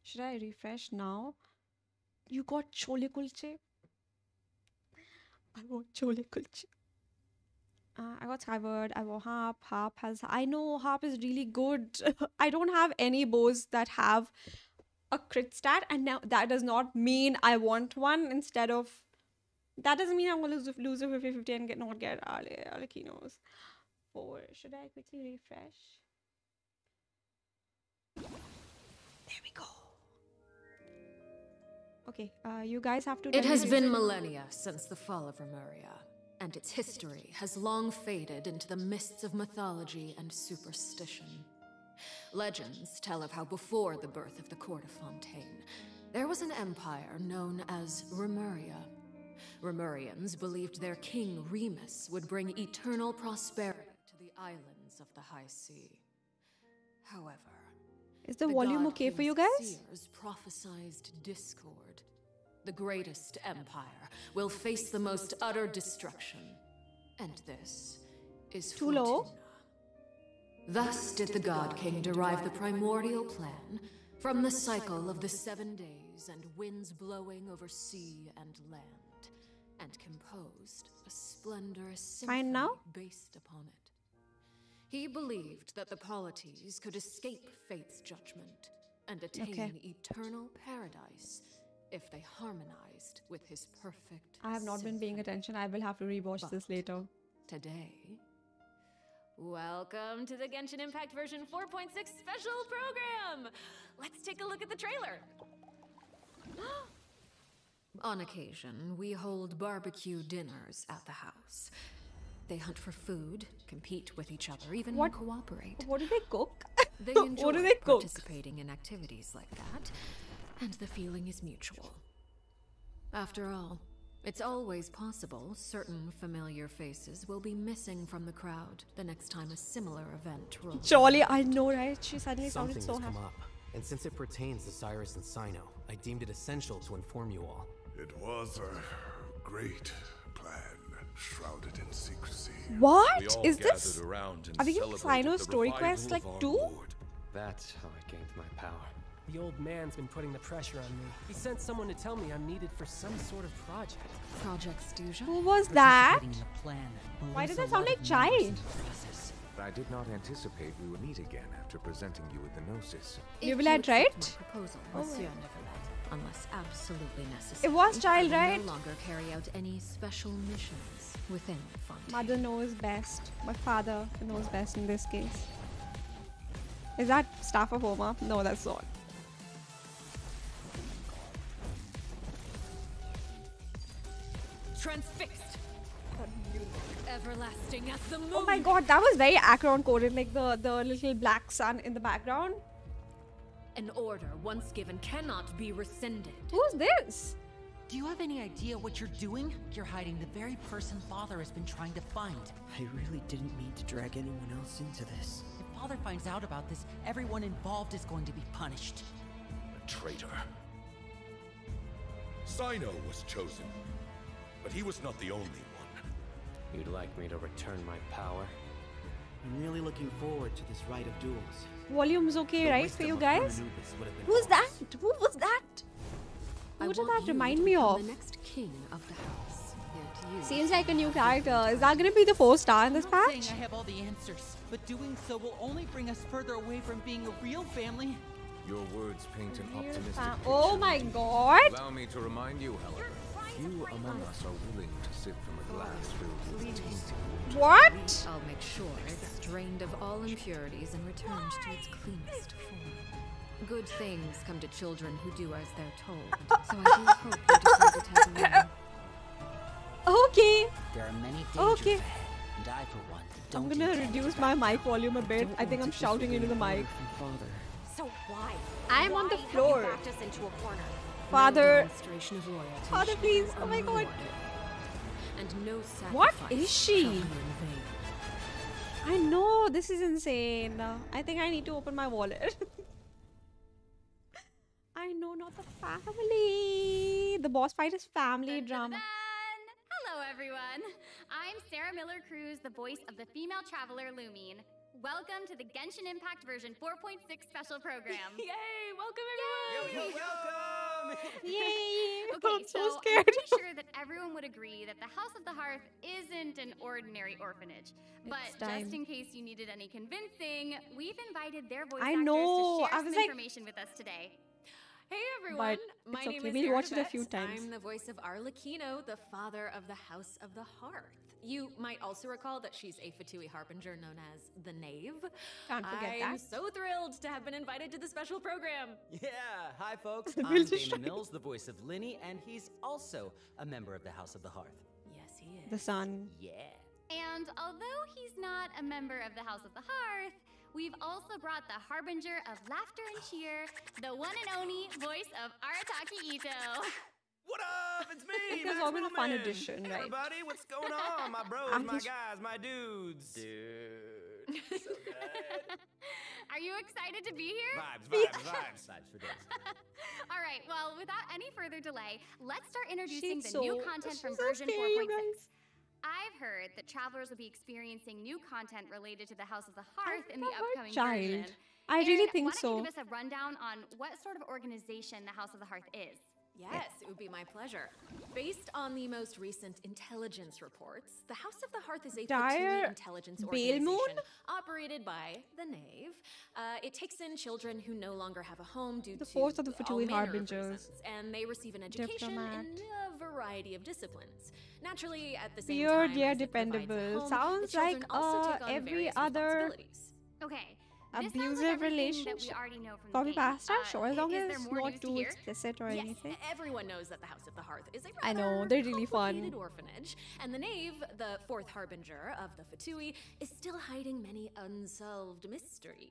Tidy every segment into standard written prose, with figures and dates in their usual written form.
Should I refresh now? You got chole kulche? I want chole kulche. I got Skyward. I want Harp. Harp has. I know Harp is really good. I don't have any bows that have a crit stat, and now that does not mean I want one instead of. That doesn't mean I'm gonna lose a 50-50 and not get Arlecchinos. 4. Should I quickly refresh? There we go. Okay, you guys have to. It has been millennia since the fall of Remuria, and its history has long faded into the mists of mythology and superstition. Legends tell of how before the birth of the Court of Fontaine, there was an empire known as Remuria. Remurians believed their king Remus would bring eternal prosperity to the islands of the High Sea. However, is the volume okay for you guys? Seers prophesized discord. The greatest empire will face the most utter destruction. And this is too low. Thus did the God King derive the primordial plan from the cycle of the 7 days and winds blowing over sea and land, and composed a splendorous symphony based upon it. He believed that the polities could escape fate's judgment and attain eternal paradise if they harmonized with his perfect I have not been paying attention. I will have to rewatch this later. Today, welcome to the Genshin Impact version 4.6 special program! Let's take a look at the trailer! On occasion, we hold barbecue dinners at the house. They hunt for food, compete with each other, even cooperate. What do they cook? They enjoy what do they cook? Participating in activities like that, and the feeling is mutual. After all, it's always possible certain familiar faces will be missing from the crowd the next time a similar event rolls. Jolly, I know, right? She suddenly sounded so happy. Something has come up, and since it pertains to Cyrus and Cyno, I deemed it essential to inform you all. It was a great plan, shrouded in secrecy. What is this? Are we getting Cyno's story quest like 2? That's how I gained my power. The old man's been putting the pressure on me. He sent someone to tell me I'm needed for some sort of project. Project Stuja? Who was that? Why did that sound like child? I did not anticipate we would meet again after presenting you with the Gnosis. You will add, right? Proposal, Monsieur Neverlet, unless absolutely necessary. It was child, I will right? no longer carry out any special missions within Fontaine. Mother knows best. My father knows best in this case. Is that Staff of Homa? No, that's not. Transfixed. Everlasting as the moon. Oh my god, that was very Acheron coded, like the little black sun in the background. An order once given cannot be rescinded. Who's this? Do you have any idea what you're doing? You're hiding the very person Father has been trying to find. I really didn't mean to drag anyone else into this. If Father finds out about this, everyone involved is going to be punished. A traitor. Cyno was chosen, but he was not the only one. You'd like me to return my power? I'm really looking forward to this rite of duels. Volume's okay, right, for you guys? Who's that? Who was that? Who did that remind me of? The next king of the house. Seems like a new character. Is that gonna be the 4-star in this patch? I'm not saying I have all the answers, but doing so will only bring us further away from being a real family. Your words paint an optimistic picture. Oh my god! Allow me to remind you, however, few among us are willing to sip from a glass filled with tainted water. What? I'll make sure it's drained of all impurities and returned to its cleanest form. Good things come to children who do as they're told, so I do hope you decide to take a Okay. There are many dangers ahead, and I, for one, I'm gonna reduce my mic volume a bit. I think I'm shouting into the mic. So why? I'm on the Why have floor. you backed us into a corner? Father. demonstration of loyalty Father, please. Oh my god. And no sacrifice What is she? shall be in vain. I know, this is insane. I think I need to open my wallet. I know, not the family. The boss fight is family drama. Hello, everyone. I'm Sarah Miller-Cruz, the voice of the female traveler Lumine. Welcome to the Genshin Impact version 4.6 special program. Yay! Welcome, everyone! Welcome! Yay! Okay, I'm so I'm scared. pretty sure that everyone would agree that the House of the Hearth isn't an ordinary orphanage. But time. just in case you needed any convincing, we've invited their voice I actors know, to share I was some like- information with us today. Hey everyone, But my it's name okay, is we'll watch it a Erin few Vett. times. I'm the voice of Arlecchino, the father of the House of the Hearth. You might also recall that she's a Fatui harbinger known as the Knave. Can't forget I'm that. so thrilled to have been invited to the special program. Yeah, hi folks. The I'm musician. Damon Mills, the voice of Linny, and he's also a member of the House of the Hearth. Yes, he is. The sun. Yeah. And although he's not a member of the House of the Hearth, we've also brought the harbinger of laughter and cheer, the one and only voice of Arataki Ito. What up? It's me. There's Max always a fun Middleman. edition, Hey, right? everybody, what's going on? My bros, I'm my just- guys, my dudes. Dude, so good. Are you excited to be here? Vibes. Vibes for days. All right, well, without any further delay, let's start introducing She's the new so- content from she's so version scary, you 4.6. guys. I've heard that travelers will be experiencing new content related to the House of the Hearth in I'm the a upcoming child. version. I really Erin, think why don't you so. give us a rundown on what sort of organization the House of the Hearth is? Yes, it would be my pleasure. Based on the most recent intelligence reports, the House of the Hearth is a Dire Fatui intelligence Bale Moon? organization operated by the Knave. It takes in children who no longer have a home due The to fourth of the all Fatui manner of harbingers. reasons, and they receive an education Diplomat. in a variety of disciplines. Naturally, at the same Weird, time, yeah, as it provides a dependable. home, Sounds the children like, also take on every various other responsibilities. Okay. This sounds abusive like everything that we relationship. already know from the Copy game. pasta, sure, as long is as there it's more not news to too hear? explicit or Yes, anything. everyone knows that the House of the Hearth is a I know, rather they're really fun. complicated orphanage, and the Knave, the fourth harbinger of the Fatui, is still hiding many unsolved mysteries.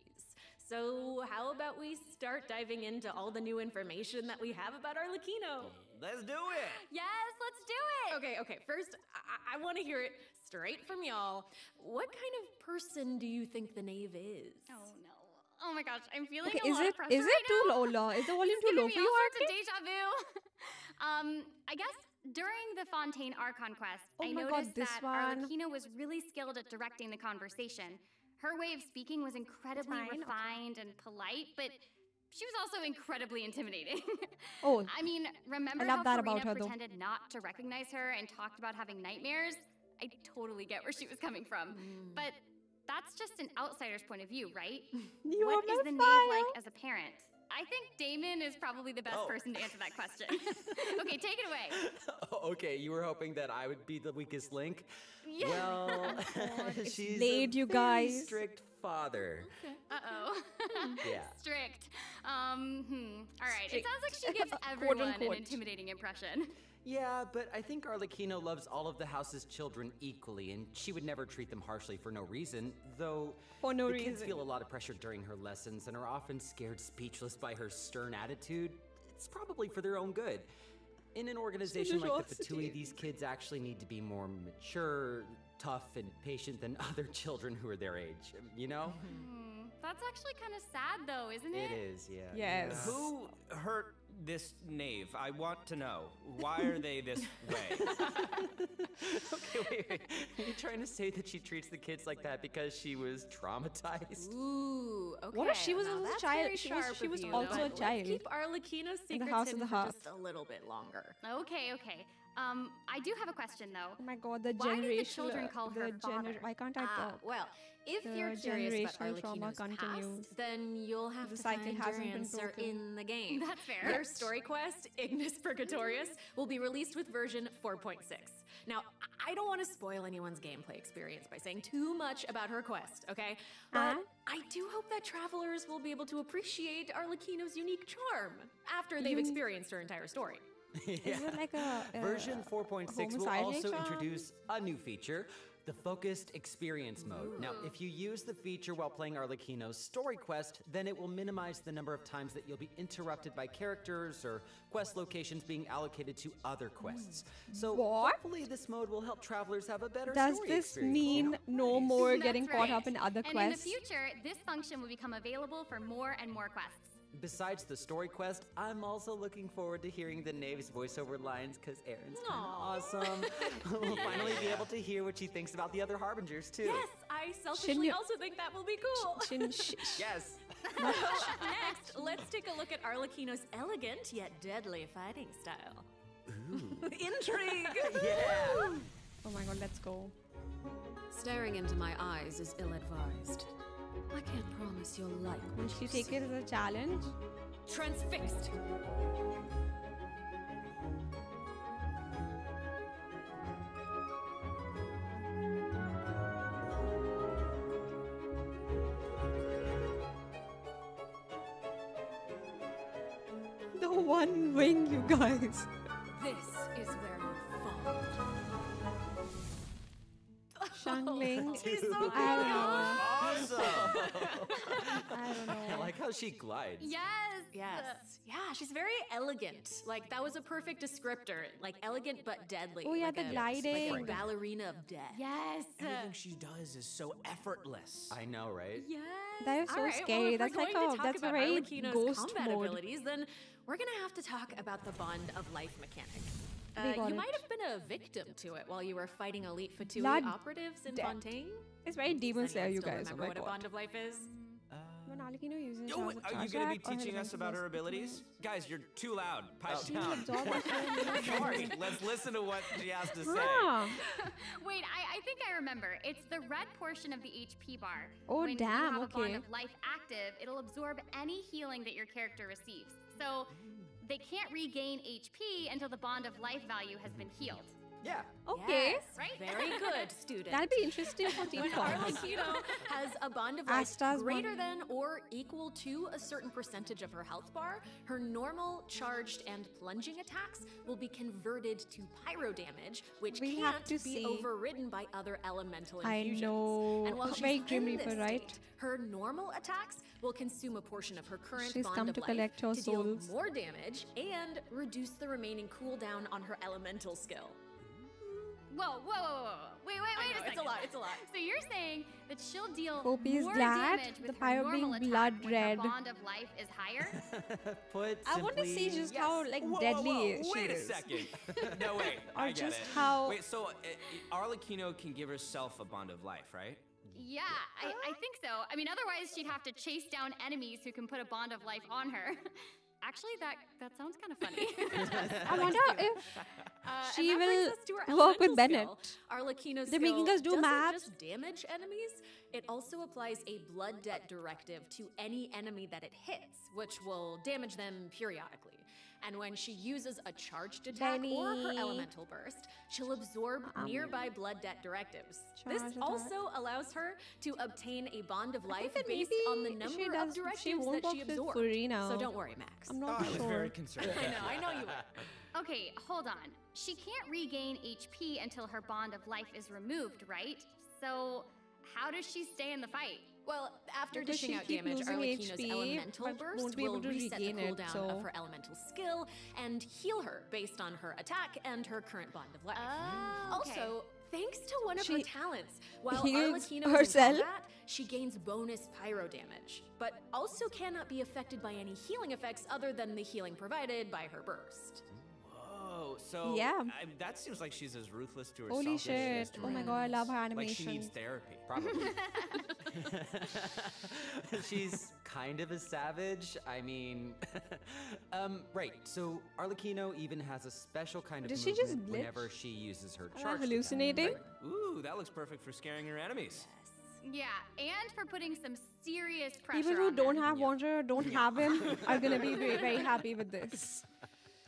So how about we start diving into all the new information that we have about Arlecchino? Let's do it. Yes, let's do it. Okay, first, I want to hear it straight from y'all. What kind of person do you think the Knave is? Oh no. Oh my gosh, I'm feeling Okay, a lot of pressure is it right too now. low? Is the volume It's too low giving for me you, all sorts of Archie? deja vu. I guess during the Fontaine Archon quest, Oh I my God, noticed this that one. Arlecchino was really skilled at directing the conversation. Her way of speaking was incredibly Fine, okay. refined and polite, but she was also incredibly intimidating. Oh, I mean, remember I love how that Farina about her, though. pretended not to recognize her and talked about having nightmares? I totally get where she was coming from. But that's just an outsider's point of view, right? You What are is my the Knave fire. like as a parent? I think Damon is probably the best Oh. person to answer that question. Okay, take it away. Okay, you were hoping that I would be the weakest link? Yeah. Well, it's she's late, a you very guys. strict father. Uh-oh. Yeah. Strict. All right. It Strict. sounds like she gives Quote, everyone an unquote. intimidating impression. Yeah, but I think Arlecchino loves all of the house's children equally, and she would never treat them harshly for no reason, though For no the kids reason. feel a lot of pressure during her lessons and are often scared speechless by her stern attitude. It's probably for their own good. In an organization like the Generosity. Fatui, these kids actually need to be more mature, tough, and patient than other children who are their age, you know? That's actually kind of sad, though, isn't it? It is, yeah. Yes. Who hurt this knave? I want to know. Why are they this way? Okay, wait. Are you trying to say that she treats the kids like that because she was traumatized? Ooh, okay. What if she was now also a that's child? very She sharp was of you, also but a let's child keep Arlecchino's in the secrets House of hidden the for Hearth. just a little bit longer. Okay. I do have a question, though. Oh my God, the Why did the generational. children call her father? Why can't I talk? Well, if The you're curious about generational trauma Arlecchino's continues. past, then you'll have The to cycle find hasn't your been answer broken. in the game. That's fair. Their story quest, Ignis Purgatorius, will be released with version 4.6. Now, I don't want to spoil anyone's gameplay experience by saying too much about her quest, okay? But I do hope that travelers will be able to appreciate Arlecchino's unique charm after they've experienced her entire story. Is it like a Version 4.6 will homicide also charm? introduce a new feature, the Focused Experience Mode. Now, if you use the feature while playing Arlecchino's story quest, then it will minimize the number of times that you'll be interrupted by characters or quest locations being allocated to other quests. So What? hopefully this mode will help travelers have a better Does story this experience, you mean know? no more That's getting caught right. up in other And quests? in the future, this function will become available for more and more quests. Besides the story quest, I'm also looking forward to hearing the Knave's voiceover lines because Erin's kind of awesome. We'll finally be able to hear what she thinks about the other Harbingers, too. Yes, I selfishly Shouldn't you- also think that will be cool. Shin- sh- sh- Yes. Next, let's take a look at Arlecchino's elegant yet deadly fighting style. Ooh. Intrigue! Yeah! Oh my god, let's go. Staring into my eyes is ill-advised. I can't promise you'll like Will what she you take see. it as a challenge? Transfixed. The one wing, you guys. This is where you fall. Shangling. She's so good. I don't know. Awesome! I don't know. I like how she glides. Yes. Yes. Yeah, she's very elegant. Like, that was a perfect descriptor. Like, elegant but deadly. Oh, yeah, like the gliding. Like a ballerina of death. Yes. Everything she does is so effortless. I know, right? Yes. That is so All right, scary. Well, if That's we're like going a- to talk that's a about very Arlecchino's ghost combat mode. abilities, then we're gonna have to talk about the Bond of Life mechanic. We got You it. might have been a victim to it while you were fighting elite Fatui Blood operatives in death. Fontaine. It's very Demon Does Slayer, anyone you still guys. Oh remember my what a god. Bond of Life is? When Arlecchino uses Yo, it as a are you charge going to be attack or teaching his us about her abilities? Guys, you're too loud. Pipe She down. absorbs it. Sorry, let's listen to what she has to say. Ah. Wait, I think I remember. It's the red portion of the HP bar. Oh, when damn, you have a bond okay. of life active, it'll absorb any healing that your character receives. So they can't regain HP until the bond of life value has been healed. Yeah. Okay. Yes, Right? Very good, student. That'd be interesting for team When calls. Arlecchino has a bond of life Asta's greater one. than or equal to a certain percentage of her health bar, her normal, charged, and plunging attacks will be converted to pyro damage, which We have can't to be see. overridden by other elemental I infusions. know. And while she's Very in Grim this Reaper, right? state, her normal attacks will consume a portion of her current She's bond come of to life collect her to deal souls. more damage and reduce the remaining cooldown on her elemental skill. Whoa. Wait I a know, second. it's a lot, it's a lot. So you're saying that she'll deal Kopi is more glad damage with the her pyro normal being attack blood when red. her bond of life is higher? Put I want to see simply, just yes. how like Whoa, deadly whoa, whoa. she Wait is. a second. No, wait. Or I get just it. how- Wait, so Arlecchino can give herself a bond of life, right? Yeah, I think so. I mean, otherwise she'd have to chase down enemies who can put a bond of life on her. Actually, that sounds kind of funny. I wonder if she and that brings will us to her work with elemental Bennett. skill. Arlecchino's They're skill making us do doesn't maths. just damage enemies, it also applies a blood debt directive to any enemy that it hits, which will damage them periodically. And when she uses a charged attack or her Benny. elemental burst, she'll absorb nearby blood debt directives. This Charge attack. also allows her to obtain a bond of life that based maybe on the she number does- of she directives won't that she work with absorbs. Furi now. So don't worry, Max. I'm Oh, not I was sure. very concerned. I know you were. Okay, hold on. She can't regain HP until her bond of life is removed, right? So how does she stay in the fight? Well, after Because dishing she'll out keep damage, losing Arlecchino's HP, elemental but burst won't be will able to reset the regain it, cooldown so- of her elemental skill and heal her based on her attack and her current bond of life. Oh, okay. Also, thanks to one of her She talents, while heals Arlecchino herself? is in combat, she gains bonus pyro damage, but also cannot be affected by any healing effects other than the healing provided by her burst. Whoa, so Yeah. that seems like she's as ruthless to herself. Holy as she is shit. to Oh my her god, I love her enemies. animation. Like she needs therapy. Probably. She's kind of a savage. I mean, right. So Arlecchino even has a special kind of Did she just movement glitch? whenever she uses her Am I charge. hallucinating? Ooh, that looks perfect for scaring her enemies. Yeah, and for putting some serious pressure People who on don't them. have Wanderer, don't have him, are gonna be very, very happy with this.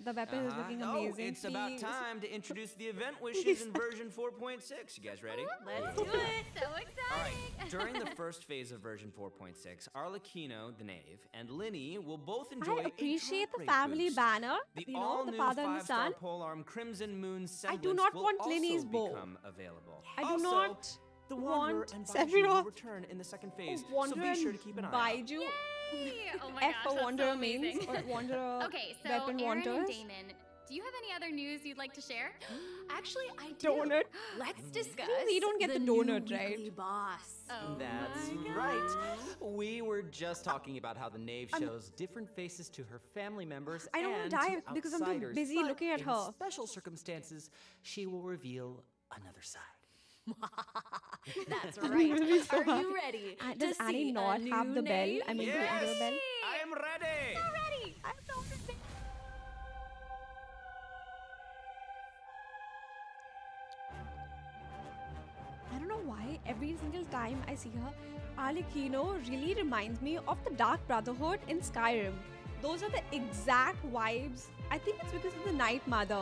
The weapon is looking amazing. Oh, it's about please. time to introduce the event wishes in version 4.6. You guys ready? Let's do it. So exciting. All right. During the first phase of version 4.6, Arlecchino, the knave, and Linny will both enjoy I appreciate a the drop rate family boost. banner, The you know, all-new the father and the five-star son. polearm Crimson Moon I do semblance not will want also Linny's bow. become available. I do Also, not the Wanderer want and Baiju will Sephiroth. return in the second phase, so Wanderer be sure to keep an eye out. Baiju. Yay! Oh my F gosh, for that's Wanderer so amazing. means, or Wanderer Okay, so weapon Aaron and wanders. Damon, do you have any other news you'd like to share? Actually, I do. Donut. Let's discuss We don't get the new donut, right? weekly boss. Oh That's my right. We were just talking about how the knave shows different faces to her family members I don't wanna and die to because I'm too outsiders, busy but looking at in her. special circumstances, she will reveal another side. That's I'm right. really so Are happy. you ready? Does to Annie see not a have new the bell? name? I mean, the Yes! Emperor bell? I am ready! Ready! I'm so ready. I don't know why every single time I see her, Arlecchino really reminds me of the Dark Brotherhood in Skyrim. Those are the exact vibes. I think it's because of the Night Mother.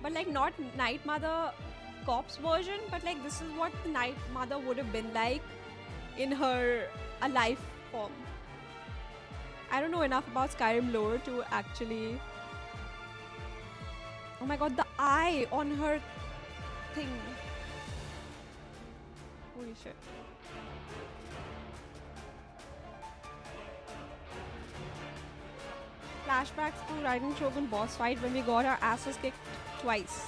But like not Night Mother Corpse version, but like this is what the Night Mother would have been like in her alive form. I don't know enough about Skyrim lore to actually... Oh my god, the eye on her thing. Holy shit. Flashbacks to Raiden Shogun boss fight when we got our asses kicked twice.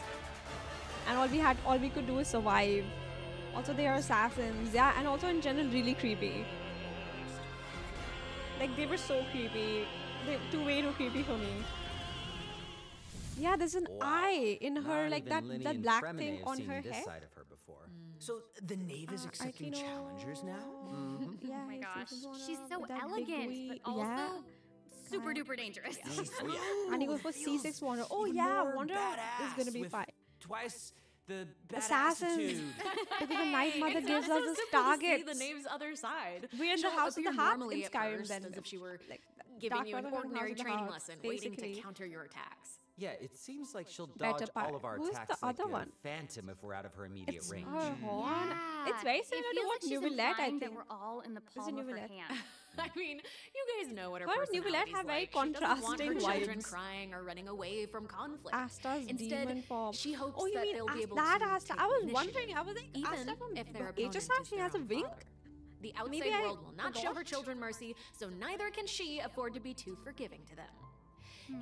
And all we could do is survive. Also they are assassins, yeah, and also in general really creepy. Like they were so creepy. They way too creepy for me. Yeah, there's an eye in her, Not like even Linny that and black Fremine thing have on seen her this head. side of her before. So the knave is accepting Arlecchino. challengers now? Yeah, Oh my gosh. she's She's so with that big elegant, gooey- but also yeah. super duper dangerous. Oh yeah. And he goes for Feels C6 Wonder. Oh even yeah, more Wonder is badass gonna be with fine. Twice the Assassins. badassitude. Because the Night Mother It's gives not us so this simple to see target. the name's other side. We're in the She'll House of the appear Heart normally in at Skyrim first, then. as if she were Like, giving Dark you an Brotherhood and ordinary House of the training Heart, lesson, waiting to basically. counter your attacks. Yeah, it seems like she'll Better dodge part. all of our Who's the attacks like other a one? phantom if we're out of her immediate It's range. her horn. Yeah. It's very It similar to feels what like she's Nuvillette, I implying think. that we're all in the Is it palm of her Nuvillette? hand. I mean, you guys know what her Her and Nuvillette personality's have very like. She doesn't want her contrasting children vibes. crying or running away from conflict. Asta's Instead, demon form. she hopes Oh, you that mean they'll be able that to Asta? take I was initiative, wondering. I was like, even Asta from if their HSR, opponent is she their has a own wink. father. The outside Maybe I world will not show her forgot. children mercy, so neither can she afford to be too forgiving to them.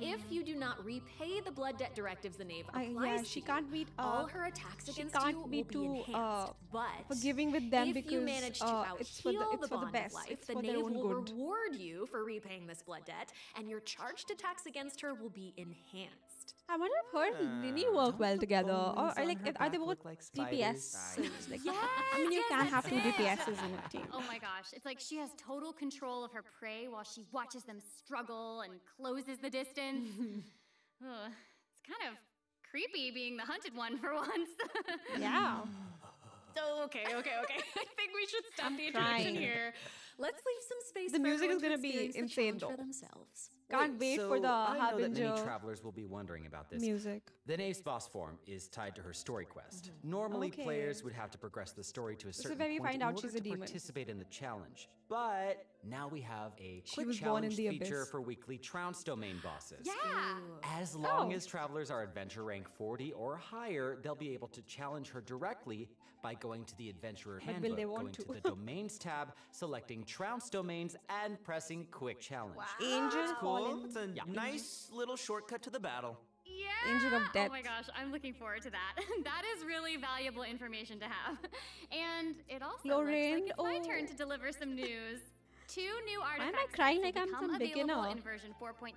If you do not repay the blood debt directives the knave applies Yeah, to she you, can't beat. all her attacks She against can't you be will too be enhanced. But forgiving with them if because you manage to it's for the outheal it's for the bond best. of life, It's the for their knave own will good. reward you for repaying this blood debt, and your charged attacks against her will be enhanced. I wonder if her and Linny work well together, or like are they both DPS? Like, I mean, you can't have two DPSs in a team. Oh my gosh, it's like she has total control of her prey while she watches them struggle and closes the distance. Ugh, it's kind of creepy being the hunted one for once. Yeah. Okay. I think we should stop I'm the introduction crying. here. Let's leave some space The for music is everyone to gonna be experience the insane, challenge for though. themselves. Can't wait for the I know that many Harbinger travelers will be wondering about this. music. The Knave's boss form is tied to her story quest. Normally, Okay. players would have to progress the story to a certain where we point find in out order she's a to demon. participate in the challenge. But now we have a quick was born in challenge the feature abyss. for weekly Trounce domain bosses. Yeah. As long Oh. as travelers are adventure rank 40 or higher, they'll be able to challenge her directly by going to the Adventurer But will Handbook, they want going to? to the Domains tab, selecting Trounce Domains, and pressing Quick Challenge. Angel Cool. Fallen. It's a nice little shortcut to the battle. Yeah. Angel of Death. Oh my gosh, I'm looking forward to that. That is really valuable information to have. And it also Lorraine, looks like it's my oh. turn to deliver some news. 2 new I artifacts crying will like I'm become some available beginner? in version 4.6.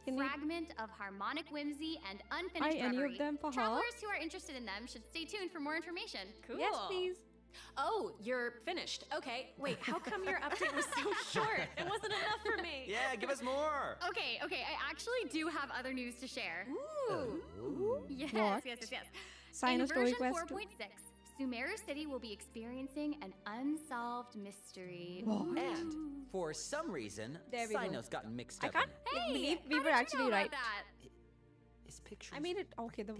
Can we- Fragment of Harmonic Whimsy and Are Unfinished any Reverie. of them for her? Travelers who are interested in them should stay tuned for more information. Cool. Yes, please. Oh, you're finished. Okay. Wait, how come your update was so short? It wasn't enough for me. Yeah, give us more. Okay, I actually do have other news to share. Ooh. Yes, What? yes. Sign In a story version quest. 4.6, Sumeru City will be experiencing an unsolved mystery. What? And for some reason, There we go. Sino's gotten mixed I up can't in it. believe we how were did you actually know about right. that? His picture. I mean it. Okay, the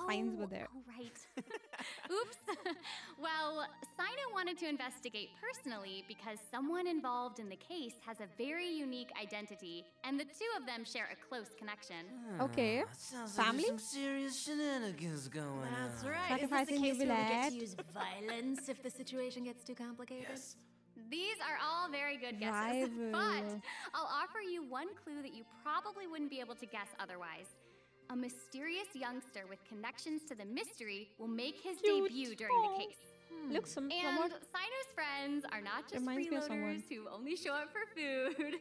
signs were there. Oh, right. Oops. Well, Sino wanted to investigate personally because someone involved in the case has a very unique identity, and the two of them share a close connection. Okay. Sounds Family? like there's some serious shenanigans going That's on. right. Is this the Sacrificing case where we get Nuvillette. to use violence if the situation gets too complicated? Yes. These are all very good guesses, Rival. but I'll offer you one clue that you probably wouldn't be able to guess otherwise. A mysterious youngster with connections to the mystery will make his Cute. debut during Aw. the case. Look, some And somewhat. Sino's friends are not just Reminds me of someone. freeloaders who only show up for food.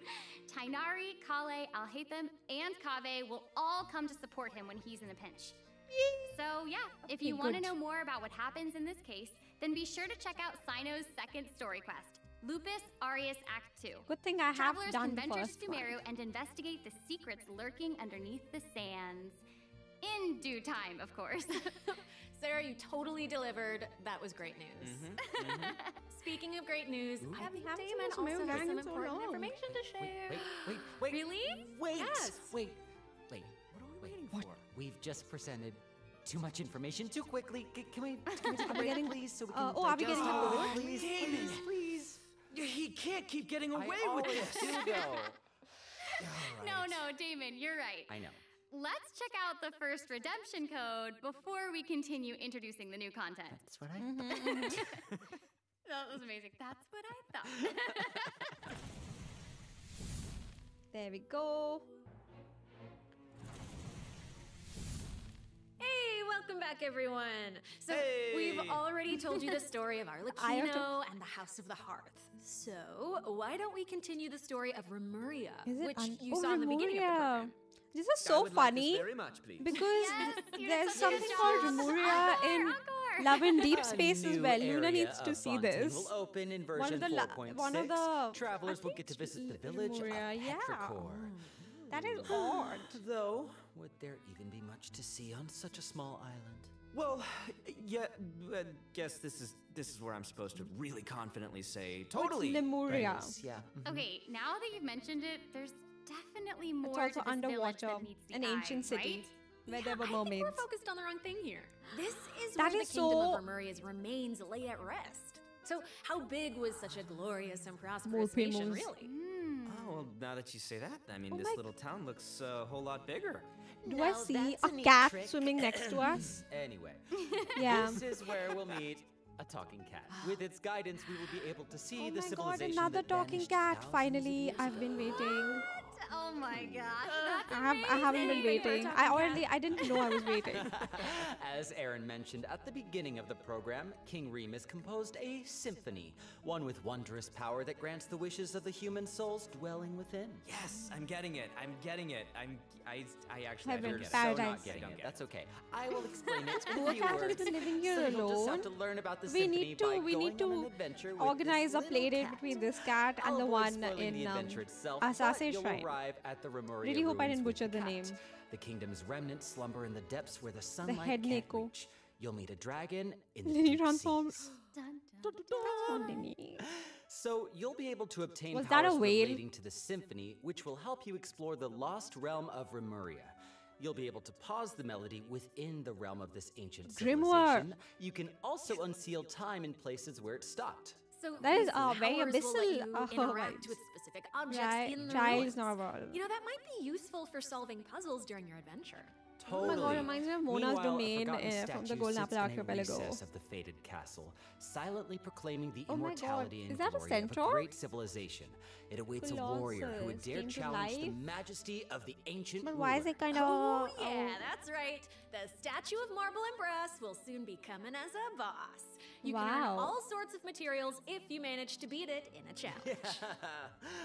Tainari, Kale, Alhaitham, and Kave will all come to support him when he's in a pinch. So yeah, if you want to know more about what happens in this case, then be sure to check out Sino's second story quest, Lupus Aureus Act 2. Good thing I have Travelers done can the venture first to one. Sumeru and investigate the secrets lurking underneath the sands. In due time, of course. Sarah, you totally delivered. That was great news. Speaking of great news, I think Damon also has some important information to share. Wait. Really? Wait. Yes. Wait. What are we waiting for? We've just presented too much information too quickly. Can we take a break, please, so we can are we getting digest it? bored? Please. He can't keep getting away I with always this. do, though. No, Damon, you're right. I know. Let's check out the first redemption code before we continue introducing the new content. That's what I thought. That was amazing. That's what I thought. There we go. Hey, welcome back, everyone. So Hey. we've already told you the story of Arlecchino and the House of the Hearth. So why don't we continue the story of Remuria, which you saw in the beginning of the program? This is so funny very much, please. because you did there's such a something good called job. Remuria in Encore. Love in Deep A Space as new well. Luna area needs to of see Fontaine this. will open in One of version the 4.6. one of the Travelers will get to visit the village of Remuria, yeah. Petrichor. That is odd. Though, would there even be much to see on such a small island? Well, yeah, I guess this is where I'm supposed to really confidently say Oh, totally. it's Lemuria. Yeah. Okay, now that you've mentioned it, there's definitely more It's to also this village underwater, that meets the an eye, ancient city right? where there were I think mermaids. we're focused on the wrong thing here. This is That where is the kingdom so- of Remuria's remains lay at rest. So how big was such a glorious and More prosperous nation, famous. really? Oh, well, now that you say that, I mean, Oh this my- little town looks a whole lot bigger. Do Now I see that's a a neat cat trick. swimming next to us? Anyway, Yeah. this is where we'll meet a talking cat. With its guidance, we will be able to see Oh the my god, civilization another that talking vanished cat. thousands of Finally, years I've ago. been waiting. Oh my gosh, that's I haven't been amazing. waiting. I didn't know I was waiting. As Aaron mentioned at the beginning of the program, King Remus composed a symphony, one with wondrous power that grants the wishes of the human souls dwelling within. Yes, I'm getting it. I actually Heaven, don't get it. paradise. So not getting Don't it. get it. That's okay. I will explain it in Poor a few cat has words. been living here So you'll just have alone. to learn about the We symphony need by to going on an adventure with organize this a play little date cat. between this cat and I'll the avoid one spoiling the in adventure itself, Asase but you'll Shrine. arrive at the Remuria Really hope I ruins didn't with butcher the cat. name. The kingdom's remnants slumber in the depths where the sunlight head can't Neko. reach. You'll meet a dragon in the Lily deep transforms. seas. Spontaneous. So you'll be able to obtain Was that a powers whale? relating to the symphony, which will help you explore the lost realm of Remuria. You'll be able to pause the melody within the realm of this ancient Grimoire. civilization. You can also unseal time in places where it stopped. So That is these very powers will let you abyssal, interact vibes. with specific objects Right, in the child ruins. is not evolved. You know, that might be useful for solving puzzles during your adventure. Oh my god, reminds me of Mona's Meanwhile, a domain forgotten from the statue Golden sits Apple in a Archipelago. recess of the fated castle, silently proclaiming the Oh my god, immortality is and that a glory of a centaur? great civilization. It awaits a warrior who would Colossus dare came to challenge the life? majesty of the ancient But why is ruler. it kind Oh, of... yeah, that's right. The statue of marble and brass will soon be coming as a boss. You can earn Wow. all sorts of materials if you manage to beat it in a challenge.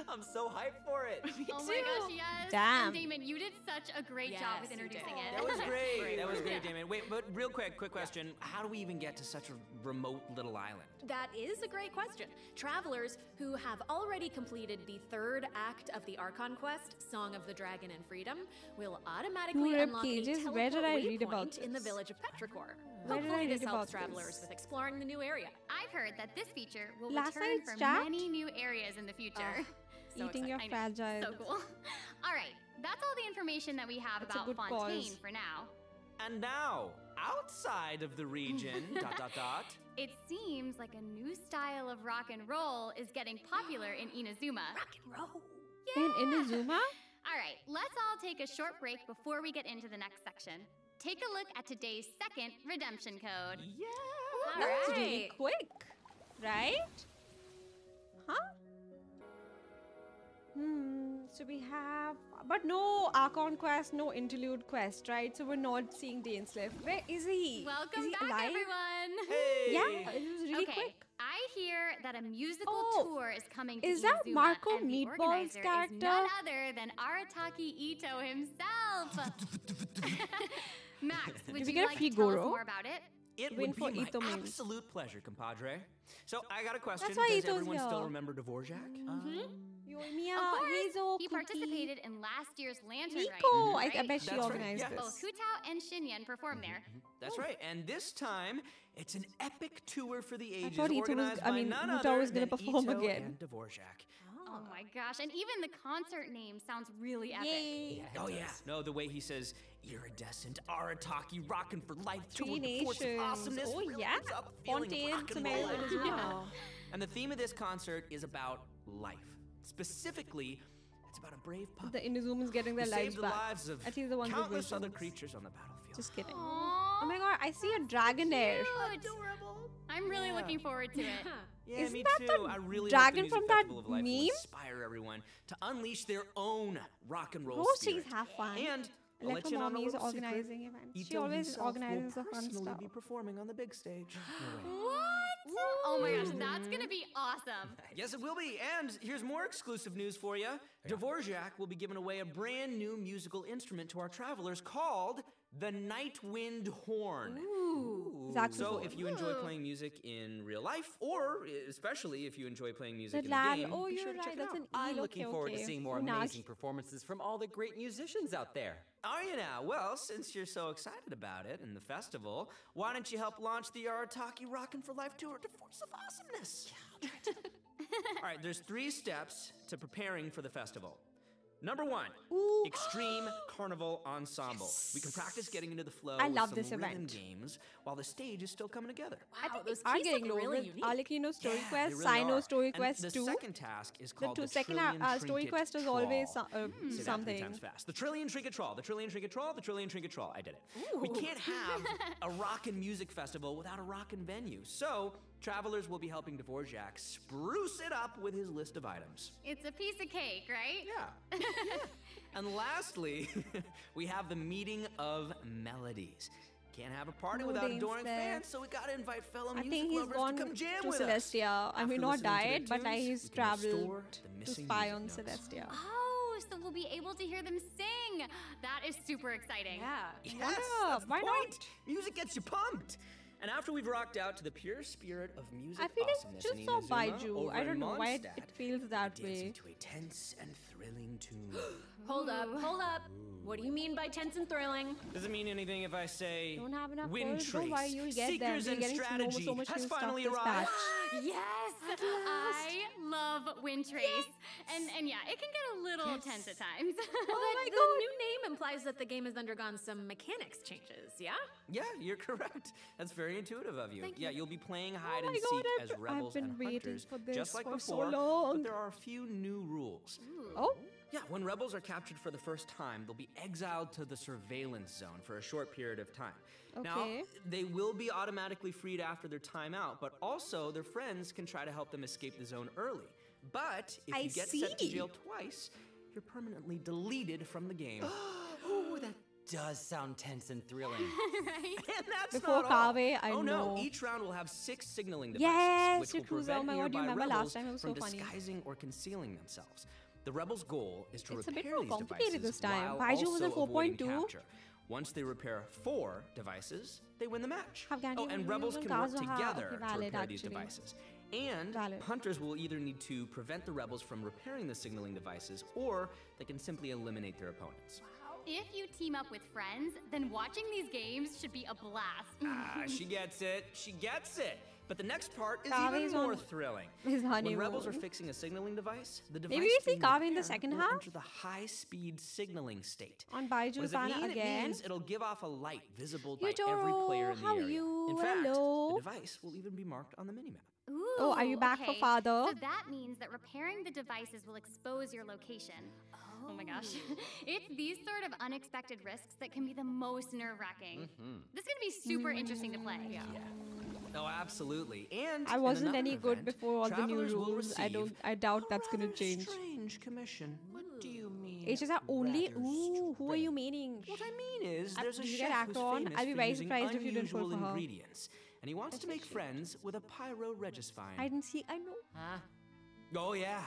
I'm so hyped for it. Oh my gosh, yes. Damn. And Damon, you did such a great job with Yes, you introducing did. it. That was great. That was great, Damon. Wait, but real quick question. How do we even get to such a remote little island? That is a great question. Travelers who have already completed the third act of the Archon quest, Song of the Dragon and Freedom, will automatically Two rib unlock a cages? teleport Where did I read about waypoint in the this? village of Petrichor. Where did I Hopefully this read helps about travelers this? with exploring the new area. I've heard that this feature will Last return night's for chat? many new areas in the future. So Eating your exciting. fragile... So cool. All right, that's all the information that we have It's a about good Fontaine cause. for now. And now, outside of the region, ... It seems like a new style of rock and roll is getting popular in Inazuma. Rock and roll. In Inazuma? All right, let's all take a short break before we get into the next section. Take a look at today's second redemption code. Yeah. All That was really right. quick. Right? Huh? So we have, but no Archon quest, no interlude quest, right? So we're not seeing Dainsleif. Where is he? Welcome is he back, alive? everyone. Hey. Yeah, it was really Okay, quick. I hear that a musical tour is coming to Is that Inazuma, Marco and the Meatball's organizer character? is none other than Arataki Ito himself. Max, would Did we you get a like free to tell us Goro? more about it? It Win would be for my Ito memes. absolute pleasure, compadre. So I got a question. That's why Does Ito's everyone still here. remember Dvorak? Yoimiya, Of course, he's so he cookie. participated in last year's Lantern Nico, Rite. I bet she That's right, organized yes. this. Both Hu Tao and Shinyan performed there. That's right. And this time, it's an epic tour for the ages thought Ito was- organized I by mean, none Hu Tao other was gonna than perform Ito again. and Dvorak. Oh my gosh, and even the concert name sounds really epic. Yay. Oh yeah. No, the way he says iridescent Arataki rockin' for life tour, Three the force of nations. awesomeness. Oh really yeah. gives up the feeling of Fontaine, rock and Samantha roll. as well. And the theme of this concert is about life. Specifically, it's about a brave pup. The Inazumans getting their who lives saved the back. lives of At least the ones with countless other visions. creatures on the battlefield. Just kidding. Aww, Oh my god, I see a dragon there. adorable. I'm really looking forward to it. Yeah, Isn't me that too. the I really dragon hope the from Music that Festival of Life will meme? inspire everyone to unleash their own rock and roll Roasties spirit. have fun. And I'll let you know a Mommy is little secret. organizing events. She Ito always himself organizes the will fun personally stuff. be performing on the big stage. What? Oh my gosh, that's gonna be awesome. Yes, it will be. And here's more exclusive news for you. Dvorak will be giving away a brand new musical instrument to our travelers called the Night Wind Horn. So if you enjoy playing music in real life, or especially if you enjoy playing music The in land. the game, Oh, be you're sure to check right. it That's out. an I'm eel. looking forward to seeing more Unagi. amazing performances from all the great musicians out there. Are you now? Well, since you're so excited about it and the festival, why don't you help launch the Arataki Rockin' for Life Tour to Force of Awesomeness? All right, there's 3 steps to preparing for the festival. Number 1, Extreme Carnival Ensemble. We can practice getting into the flow I with love some this rhythm event. games while the stage is still coming together. Wow, those Are keys getting look low really with unique. Arlecchino Story Yeah, Quest, they really Sino are. Story And Quest the 2. second task is called the second Trillion Story Trinket Quest is Trawl. always Say that 3 something. times fast. The Trillion Trinket Trawl, the Trillion Trinket Trawl, the Trillion Trinket Trawl. I did it. We can't have a rockin' music festival without a rockin' venue. So, travelers will be helping Dvorak spruce it up with his list of items. It's a piece of cake, right? Yeah. And lastly, we have the Meeting of Melodies. Can't have a party No without Dainsleif. adoring fans, so we gotta invite fellow I music think he's lovers gone to come jam to with us. Celestia. I mean, After not listening to their died, but like tunes, he's we can restore traveled the to missing spy music on notes. Celestia. Oh, so we'll be able to hear them sing. That is super exciting. Yeah. Yes, Yeah, that's the why point. not? Music gets you pumped. And after we've rocked out to the pure spirit of music I feel it's awesomeness just in so Inazuma, Baiju. over I in don't know why it Mondstadt, feels that we dance way. into a tense and thrilling tune. Hold up, hold up. What do you mean by tense and thrilling? Does it mean anything if I say Don't have enough Wind words, don't worry, Trace, you'll get them. Seekers We're and getting to know Strategy so much has new stuff finally this arrived? batch. Yes, I love Wind Trace. And yeah, it can get a little tense at times. Well, the new name implies that the game has undergone some mechanics changes, yeah? Yeah, you're correct. That's very intuitive of you. Thank Yeah, you. you'll be playing hide my and God, seek I've as rebels been and waiting hunters, for this just like for so before. long. But there are a few new rules. Oh, Yeah, when rebels are captured for the first time, they'll be exiled to the surveillance zone for a short period of time. Now, Okay. they will be automatically freed after their time out, but also their friends can try to help them escape the zone early. But if I you get sent to see. jail twice, you're permanently deleted from the game. Ooh, that does sound tense and thrilling. Right? And that's Before not all. Kaveh, I oh no, know. each round will have 6 signaling devices, Yes, which will Yakuza, prevent oh my God, do you nearby remember rebels last time? It was from so funny. disguising or concealing themselves. The rebels' goal is to It's a bit repair more these complicated devices this time. while Baiju was also at avoiding 4.2. capture. Once they repair 4 devices, they win the match. Afghani Oh, and will rebels use can work Gaza. together Okay, to valid, repair these actually. devices. And Valid. hunters will either need to prevent the rebels from repairing the signaling devices, or they can simply eliminate their opponents. If you team up with friends, then watching these games should be a blast. She gets it. She gets it. But the next part is Kaveh's even more on thrilling. his When honeymoon. rebels are fixing a signaling device, the device Maybe we see being Kaveh in the repaired second will half? enter the high-speed signaling state. On What Baiju's does it banner mean? again. It means it'll give off a light visible by Yujiro, every player in the how are area. you? In fact, Hello. the device will even be marked on the minimap. Ooh, Oh, are you back for okay. father? So that means that repairing the devices will expose your location. Oh my gosh. It's these sort of unexpected risks that can be the most nerve-wracking. This is going to be super interesting to play. Yeah. Oh, absolutely. And I in wasn't another any good event, before all the new travelers will rules. receive I doubt a that's gonna rather change. Strange commission. What do you mean? Ages are only. rather Ooh, who are you meaning? What I mean is, there's a Did you get chef who's Akron? famous I'll be for very using surprised if you didn't pull unusual for her. ingredients, and he wants to make friends with a pyro-regisfine. I didn't see. I know. Huh? Oh yeah,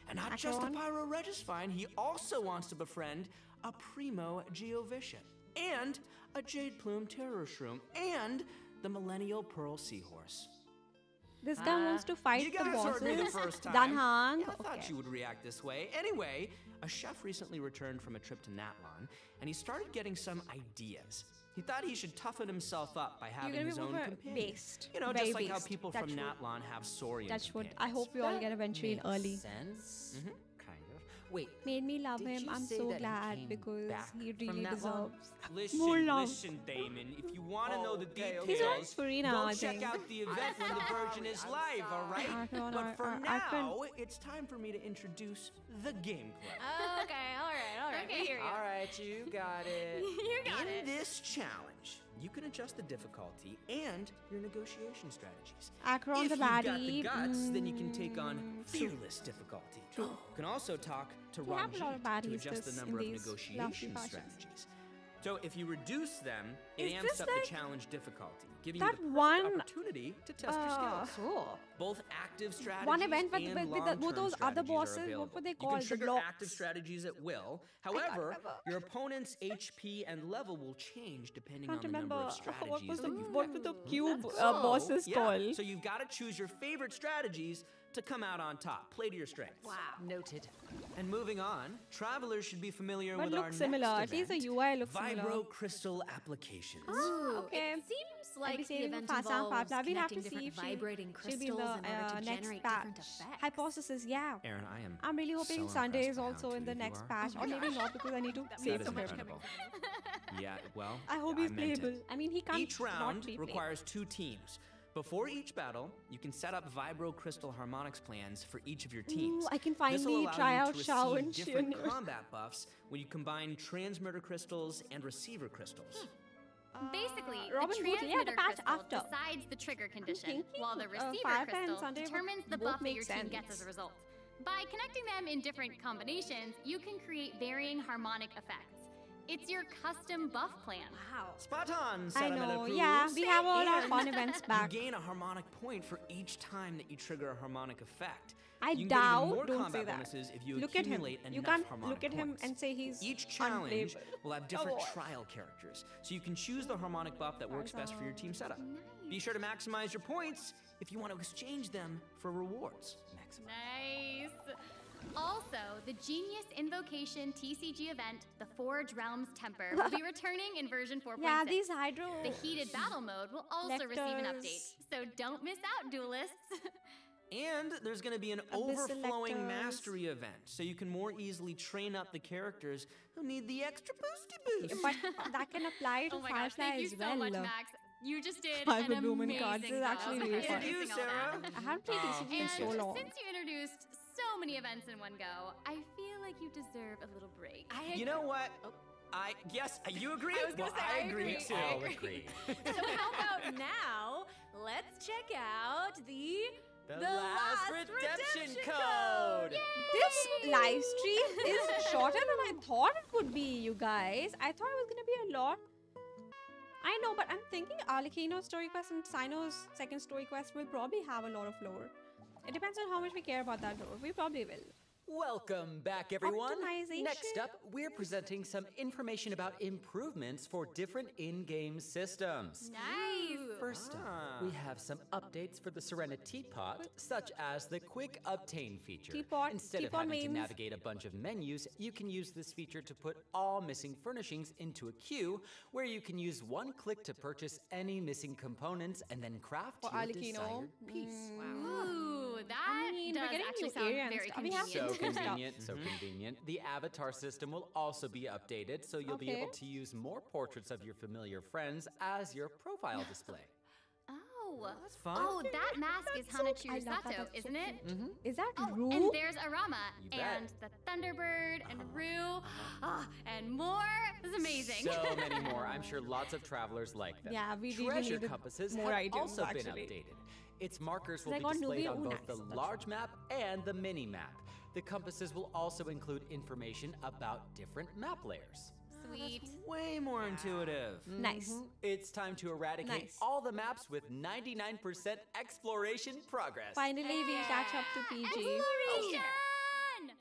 and not just a Akron? pyro-regisfine, he also wants to befriend a primo geovician, and a jade plume terror shroom, and the millennial pearl seahorse. This guy wants to fight You the guys heard me the bosses. first time. Danhang. Yeah, I thought you would react this way. Anyway, a chef recently returned from a trip to Natlan, and he started getting some ideas. He thought he should toughen himself up by having gonna be his own more companion. based. You know, Very just like how based. people from Touchwood. Natlan have Saurian Touchwood. companions. I hope we all get eventually in Makes early. sense. Mm-hmm. Kind of. Wait. Made me love Did him. you I'm say so that he glad came because back he from really that deserves Listen, more love. listen, Damon. If you want to know the details, He's on Farina, go I check think. out the event when the Virgin is live, all right? Akron, But for Akron. now, it's time for me to introduce the gameplay. Okay, all right. Okay. We hear you. All right, you got it. You got In it. this challenge, you can adjust the difficulty and your negotiation strategies. Akron If the you've got the baddie. guts, then you can take on fearless difficulty. You can also talk to We have a lot of Ranjit to baddies adjust the in number of these lovely negotiation fashions. strategies. So if you reduce them, it Is amps this up like the challenge difficulty, giving that you the perfect one, opportunity to test your skills. Cool. Both active strategies One event with- and with long-term those other strategies bosses, are what available. were they You called? can The trigger blocks? active strategies at will. However, your opponent's HP and level will change depending Can't on the number remember of strategies what was that the you've what were picked. the cube So, bosses yeah, called? So you've got to choose your favorite strategies to come out on top. Play to your strengths. Wow. Noted. And moving on, travelers should be familiar But with look our similar. next At least the event, UI looks similar. Vibro Crystal Applications. Ooh, okay. It seems like the saving event Fast and involves Fab. We'll have connecting to see different if vibrating she'll be in crystals the in order to next generate patch. different effects. Hypothesis, yeah. Aaron, I am. I'm really hoping so Sunday is impressed by how also in the intuitive you next are. patch, or maybe not because I need to That save is some him. incredible. Yeah, well, I hope I he's meant it. playable. I mean, he can't Each not round be playable. requires 2 teams. Before each battle, you can set up Vibro Crystal Harmonics plans for each of your teams. Ooh, I can This'll finally allow try you out to Shao receive and different Shion. combat buffs when you combine transmitter crystals and receiver crystals. Basically, Robin the Hood, yeah, the transmitter patch crystal after. decides the trigger condition, thinking, while the receiver Firefly and crystal Sunday would determines the both buff that make your team gets sense. as a result. By connecting them in different combinations, you can create varying harmonic effects. It's your custom buff plan. Wow. Spot on, I Sentimental know, Crew. yeah, we have all our And fun events back. You gain a harmonic point for each time that you trigger a harmonic effect. I You can get even doubt, more don't combat say that. bonuses if you Look at him. accumulate You enough can't harmonic look at him points. and say he's Each challenge unplayable. will have different Oh. trial characters, so you can choose the harmonic buff that works best for your team setup. Be sure to maximize your points if you want to exchange them for rewards. Nice. Also, the Genius Invocation TCG event, the Forge Realms Temper, will be returning in version 4.6. Yeah, these hydro. The heated battle mode will also receive an update, Lectors. so don't miss out, duelists. And there's going to be an Abyss overflowing selectors. mastery event, so you can more easily train up the characters who need the extra boosty boost. But that can apply to Oh my gosh, Firefly thank you as so well. much, Max. You just did Five an Lumen amazing cards. This is job actually of really fun. introducing Thank you, all that. Sarah. I haven't played TCG in And so long. since you introduced so many events in one go, I feel like you deserve a little break. You know what? Yes, you agree? I was gonna say, I agree. too. I agree. So how about now, let's check out the last redemption code. This live stream is shorter than I thought it would be, you guys. I thought it was gonna be a lot. I know, but I'm thinking Arlecchino's story quest and Sino's second story quest will probably have a lot of lore. It depends on how much we care about that lore. We probably will. Welcome back, everyone. Optimization. Next up, we're presenting some information about improvements for different in-game systems. Nice. First up, we have some updates for the Serenity Teapot, such as the Quick Obtain feature. Teapot- Instead of Teapot having to means- navigate a bunch of menus, you can use this feature to put all missing furnishings into a queue, where you can use one click to purchase any missing components and then craft For your Arlecchino. desired piece. Ooh, that I mean, we're does getting actually new sound areas. very We have convenient. So Stuff. convenient, so convenient. The avatar system will also be updated, so you'll be Okay. able to use more portraits of your familiar friends as your profile display. Oh, That's fun. Oh, that mask is I love Hanachiru that. Sato, That's so isn't it? Is that Oh, Rue? and there's Arama, You bet. and the Thunderbird, and Rue, and more. This is amazing. amazing. So many more. I'm sure lots of travelers like them. Yeah, we really Treasure needed compasses more have items, also been actually. updated. Its markers will Like be on displayed Nubia on both the Unax, large map and the mini map. The compasses will also include information about different map layers. Sweet. Way more intuitive. Nice. It's time to eradicate Nice. all the maps with 99% exploration progress. Finally, we'll catch up to PG. Exploration!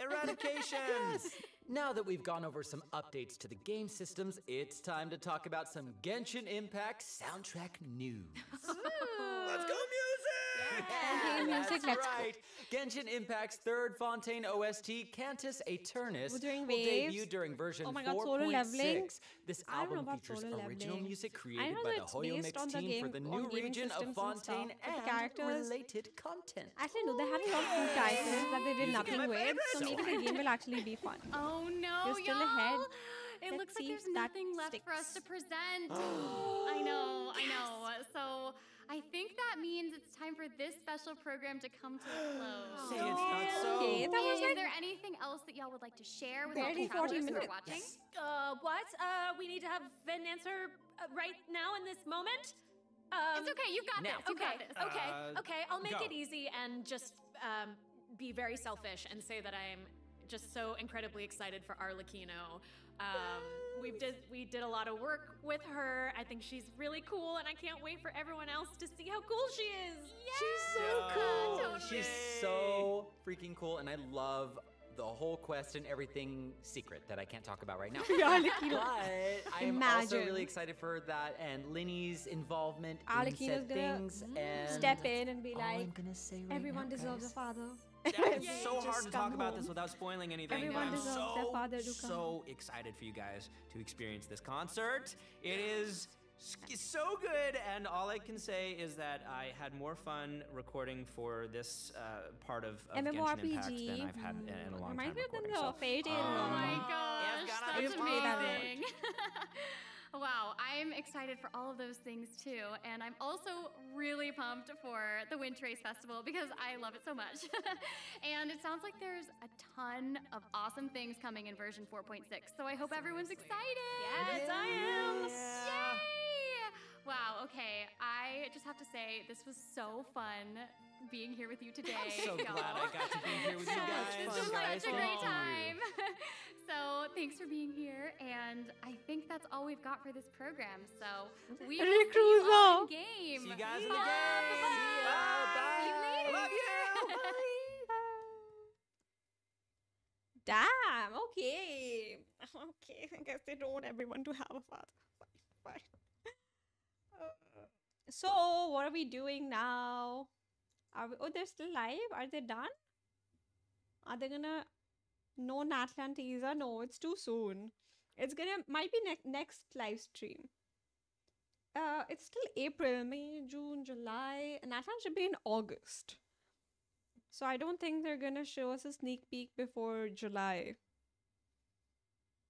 Eradication! Now that we've gone over some updates to the game systems, it's time to talk about some Genshin Impact soundtrack news. Let's go, music! Okay, music, That's let's go. right. Genshin Impact's third Fontaine OST, Cantus Aeternus, During will waves. debut during version Oh my god, solo leveling. 4.6. This I don't know album about features solo original leveling. music I created know by that the it's Hoyo based Mix on the team game, for the on new gaming region of systems and stuff, Fontaine but the and characters- related content. Actually, no, they had a lot of cool titles that they did nothing with, so maybe the game will actually be fun. Oh no, You're still y'all. ahead. It Let's looks like see there's if that nothing left for us to sticks. present. I know. So I think that means it's time for this special program to come to a close. Say it's not so. Okay, that was Is like there anything else that y'all would like to share with all barely the 40 travelers who are minutes. watching? What? We need to have an answer right now in this moment? It's okay. You've got now. this. You've got this. Okay, I'll make go. it easy and just be very selfish and say that I'm just so incredibly excited for Arlecchino. We did a lot of work with her. I think she's really cool, and I can't wait for everyone else to see how cool she is. She's so cool. She's so freaking cool, and I love the whole quest and everything secret that I can't talk about right now. Arlecchino. But I am also Imagine. really excited for that and Linny's involvement in Arlecchino's said gonna things. And step in and be all I'm like, gonna say right everyone now, deserves a guys, father. It's so hard Just to come talk about home. this without spoiling anything. Everyone I'm deserves their father to come so excited for you guys to experience this concert. It is so good, and all I can say is that I had more fun recording for this part of Genshin Impact MMORPG. than I've had in a long time Reminds me of recording. the Fairy Tail. Oh my Yeah, gosh, it's that's gonna be amazing. Wow, I'm excited for all of those things too, and I'm also really pumped for the Wind Trace Festival because I love it so much. And it sounds like there's a ton of awesome things coming in version 4.6, so I hope everyone's excited. Yes, I am. Yay! Wow, okay, I just have to say, this was so fun being here with you today. I'm so glad y'all. I got to be here with you guys. This was such a great time. So thanks for being here, and I think that's all we've got for this program. So we will see you all in game. See you guys in the Bye. game. Bye. See you Bye. later. Love you. Damn, okay. Okay, I guess they don't want everyone to have a father. Fine. So, what are we doing now? Oh, they're still live? Are they done? Are they gonna... No Natlan teaser? No, it's too soon. It's gonna... Might be next live stream. It's still April, May, June, July. Natlan should be in August. So I don't think they're gonna show us a sneak peek before July.